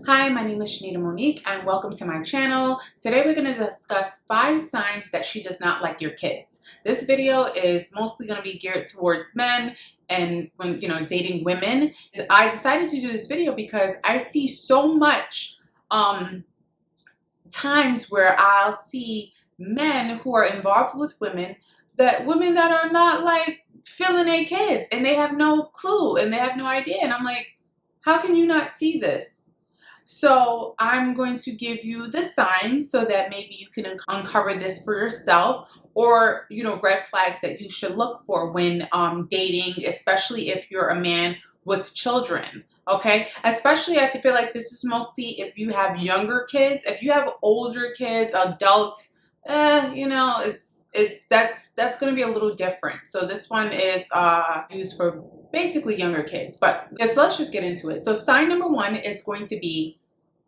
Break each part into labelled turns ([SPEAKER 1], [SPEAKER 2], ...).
[SPEAKER 1] Hi, my name is Shanita Monique and welcome to my channel. Today we're going to discuss 5 signs that she does not like your kids. This video is mostly going to be geared towards men and when dating women. I decided to do this video because I see so much times where I'll see men who are involved with women that are not like feeling their kids and they have no clue and they have no idea, and I'm like, how can you not see this? So I'm going to give you the signs so that maybe you can uncover this for yourself, or red flags that you should look for when dating, especially if you're a man with children. Okay, especially I feel like this is mostly if you have younger kids. If you have older kids, adults, that's going to be a little different. So this one is used for basically younger kids. But yes, let's just get into it. So sign number 1 is going to be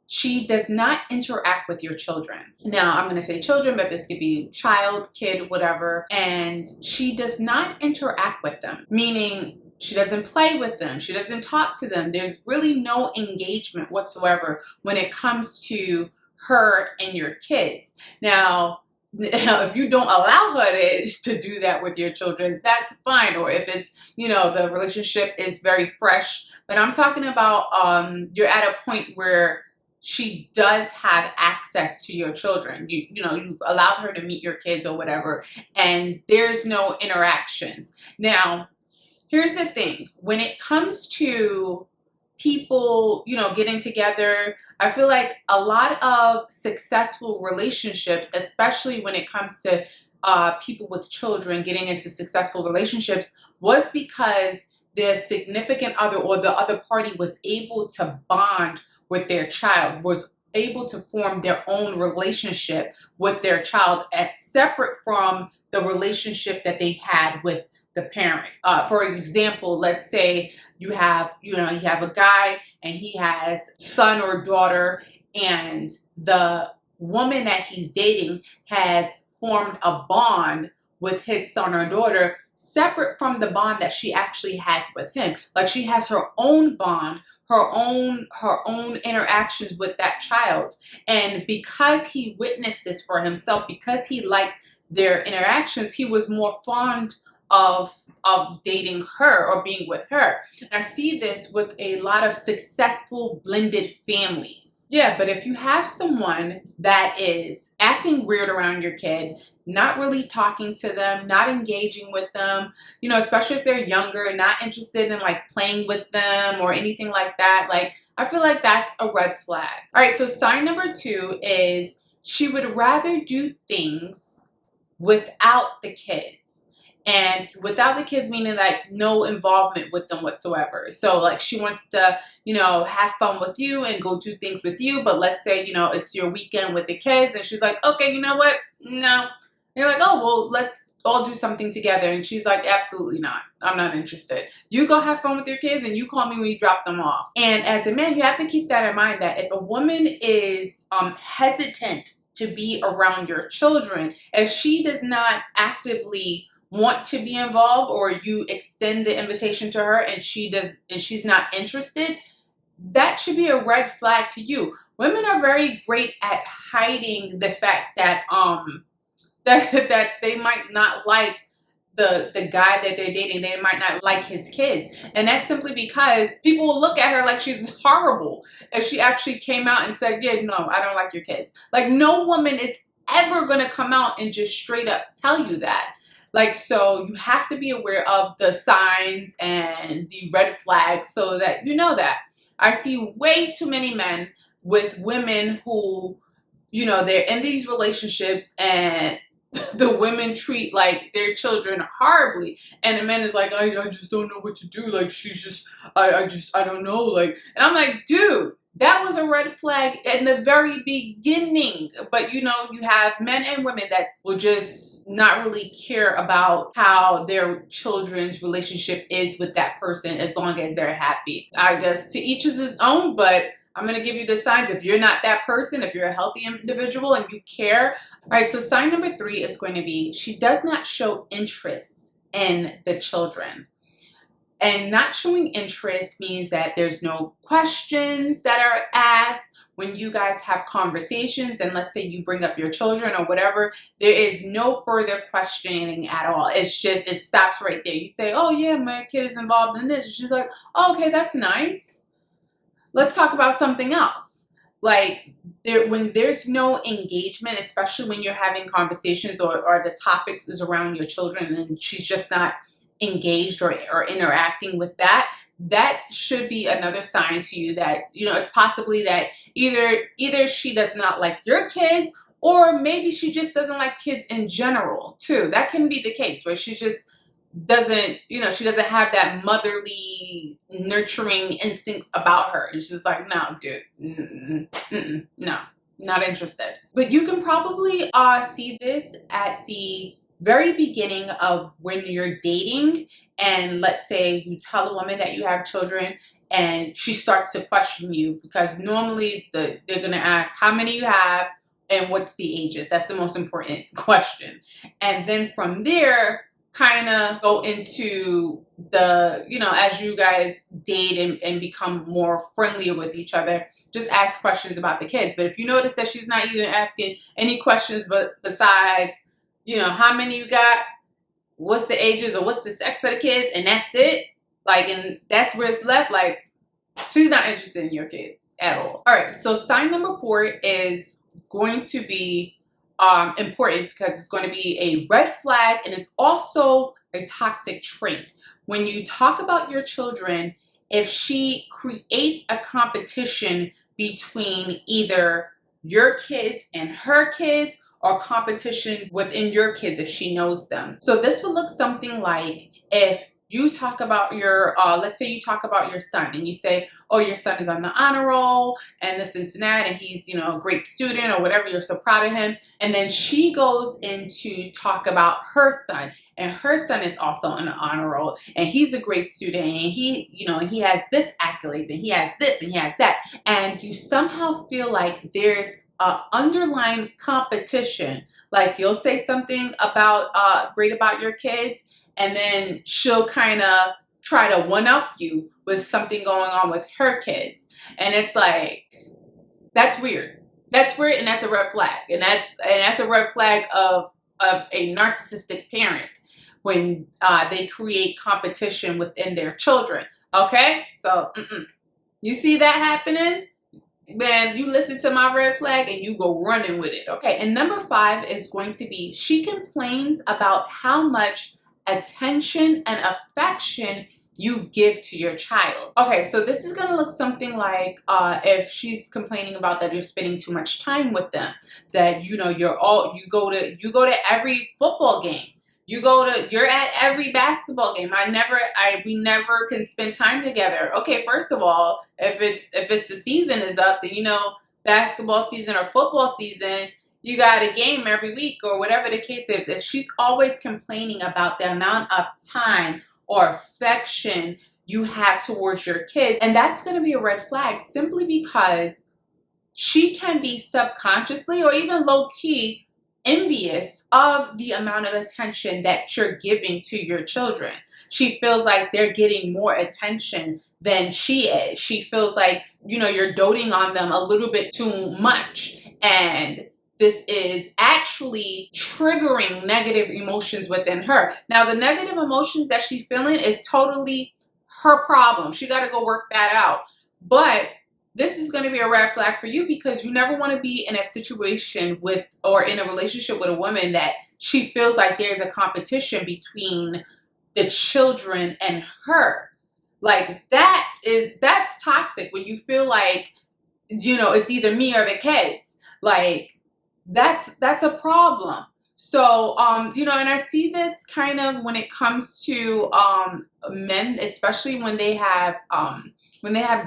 [SPEAKER 1] she does not interact with your children. Now, I'm going to say children, but this could be child, kid, whatever. And she does not interact with them, meaning she doesn't play with them. She doesn't talk to them. There's really no engagement whatsoever when it comes to her and your kids. Now, if you don't allow her to do that with your children, that's fine. Or if it's, the relationship is very fresh. But I'm talking about you're at a point where she does have access to your children. You've allowed her to meet your kids or whatever, and there's no interactions. Now, here's the thing. When it comes to people, getting together, I feel like a lot of successful relationships, especially when it comes to people with children getting into successful relationships, was because the significant other or the other party was able to bond with their child, was able to form their own relationship with their child separate from the relationship that they had with the parent. For example, let's say you have a guy and he has son or daughter, and the woman that he's dating has formed a bond with his son or daughter separate from the bond that she actually has with him. Like, she has her own bond, her own interactions with that child. And because he witnessed this for himself, because he liked their interactions, he was more fond of dating her or being with her. And I see this with a lot of successful blended families. Yeah, but if you have someone that is acting weird around your kid, not really talking to them, not engaging with them, especially if they're younger, not interested in like playing with them or anything like that, like, I feel like that's a red flag. All right, so sign number 2 is she would rather do things without the kids. And without the kids meaning like no involvement with them whatsoever. So like she wants to, have fun with you and go do things with you. But let's say, it's your weekend with the kids and she's like, okay, you know what? No. And you're like, oh, well, let's all do something together. And she's like, absolutely not. I'm not interested. You go have fun with your kids and you call me when you drop them off. And as a man, you have to keep that in mind, that if a woman is hesitant to be around your children, if she does not actively want to be involved, or you extend the invitation to her and she's not interested, that should be a red flag to you. Women are very great at hiding the fact that that they might not like the guy that they're dating. They might not like his kids, and that's simply because people will look at her like she's horrible if she actually came out and said, yeah, no, I don't like your kids. Like, no woman is ever gonna come out and just straight up tell you that. Like, so you have to be aware of the signs and the red flags so that you know that. I see way too many men with women who, they're in these relationships and the women treat like their children horribly, and the man is like, I just don't know what to do. Like, she's just, I don't know. Like, and I'm like, dude, that was a red flag in the very beginning. But you have men and women that will just not really care about how their children's relationship is with that person as long as they're happy. I guess to each is his own, but I'm going to give you the signs. If you're not that person, if you're a healthy individual and you care. All right, so sign number 3 is going to be she does not show interest in the children. And not showing interest means that there's no questions that are asked when you guys have conversations, and let's say you bring up your children or whatever, there is no further questioning at all. It's just, it stops right there. You say, oh yeah, my kid is involved in this. And she's like, oh, okay, that's nice. Let's talk about something else. Like, when there's no engagement, especially when you're having conversations or the topics is around your children and she's just not engaged or interacting with that, that should be another sign to you that, you know, it's possibly that either she does not like your kids, or maybe she just doesn't like kids in general too. That can be the case, where she just doesn't, you know, she doesn't have that motherly nurturing instincts about her, and she's like, no dude, no, not interested. But you can probably see this at the very beginning of when you're dating, and let's say you tell a woman that you have children and she starts to question you, because normally they're gonna ask how many you have and what's the ages. That's the most important question. And then from there, kind of go into the, you know, as you guys date and become more friendlier with each other, just ask questions about the kids. But if you notice that she's not even asking any questions but besides, you know, how many you got, what's the ages or what's the sex of the kids, and that's it, like, and that's where it's left, like, she's not interested in your kids at all. All right, so sign number 4 is going to be important, because it's going to be a red flag, and it's also a toxic trait. When you talk about your children, if she creates a competition between either your kids and her kids, or competition within your kids if she knows them. So this would look something like if you talk about your, let's say you talk about your son and you say, oh, your son is on the honor roll and this and that, and he's, you know, a great student or whatever, you're so proud of him. And then she goes into talk about her son, and her son is also on the honor roll and he's a great student, and he, you know, he has this accolades and he has this and he has that. And you somehow feel like there's underlying competition. Like, you'll say something about great about your kids, and then she'll kind of try to one-up you with something going on with her kids. And it's like, that's weird. That's weird, and that's a red flag. And that's a red flag of a narcissistic parent, when they create competition within their children. Okay? So, you see that happening? Then you listen to my red flag and you go running with it. Okay, and number 5 is going to be, she complains about how much attention and affection you give to your child. Okay, so this is gonna look something like if she's complaining about that you're spending too much time with them, that, you know, you go to every football game. You're at every basketball game. We never can spend time together. Okay, first of all, if it's the season is up, then, you know, basketball season or football season, you got a game every week or whatever the case is. If she's always complaining about the amount of time or affection you have towards your kids, and that's going to be a red flag, simply because she can be subconsciously or even low-key envious of the amount of attention that you're giving to your children. She feels like they're getting more attention than she is. She feels like, you know, you're doting on them a little bit too much, and this is actually triggering negative emotions within her. Now, the negative emotions that she's feeling is totally her problem. She got to go work that out. But this is going to be a red flag for you, because you never want to be in a situation with, or in a relationship with, a woman that she feels like there's a competition between the children and her. Like, that's toxic, when you feel like, you know, it's either me or the kids. Like, that's a problem. So, you know, and I see this kind of when it comes to men, especially when they have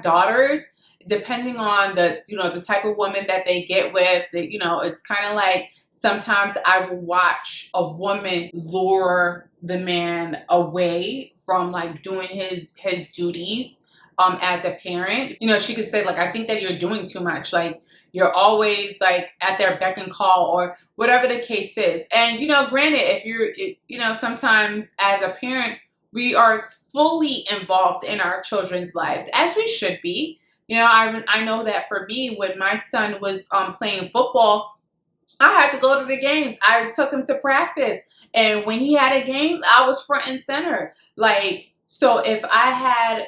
[SPEAKER 1] daughters. Depending on the, you know, the type of woman that they get with, you know, it's kind of like, sometimes I will watch a woman lure the man away from, like, doing his duties as a parent. You know, she could say, like, I think that you're doing too much. Like, you're always, like, at their beck and call, or whatever the case is. And, you know, granted, if you're, you know, sometimes as a parent, We are fully involved in our children's lives, as we should be. You know, I know that for me, when my son was playing football, I had to go to the games. I took him to practice. And when he had a game, I was front and center. Like, so if I had,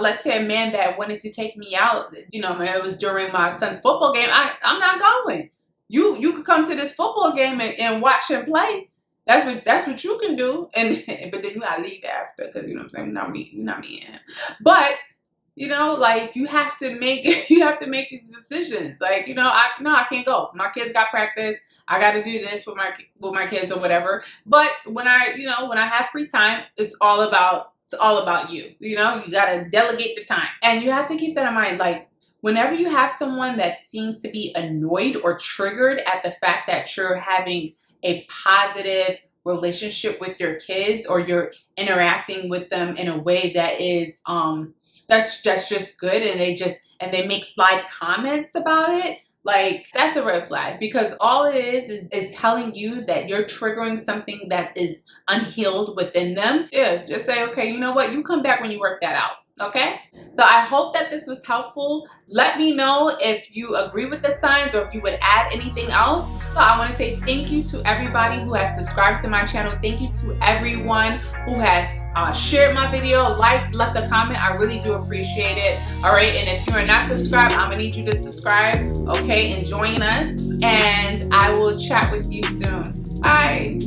[SPEAKER 1] let's say, a man that wanted to take me out, you know, it was during my son's football game, I'm not going. You could come to this football game and watch him play. That's what you can do. And but then you gotta leave after, because you know what I'm saying, not me and him. But you know, like, you have to make these decisions. Like, you know, I can't go. My kids got practice. I got to do this with my kids or whatever. But when I have free time, it's all about you. You know, you got to delegate the time. And you have to keep that in mind. Like, whenever you have someone that seems to be annoyed or triggered at the fact that you're having a positive relationship with your kids, or you're interacting with them in a way that is that's just good, and they make slide comments about it, like, that's a red flag, because all it is telling you that you're triggering something that is unhealed within them. Yeah, just say, okay, you know what, you come back when you work that out. Okay, so I hope that this was helpful. Let me know if you agree with the signs, or if you would add anything else. So I want to say thank you to everybody who has subscribed to my channel. Thank you to everyone who has shared my video, left a comment. I really do appreciate it. All right, and if you are not subscribed, I'm gonna need you to subscribe, okay, and join us. And I will chat with you soon. Bye.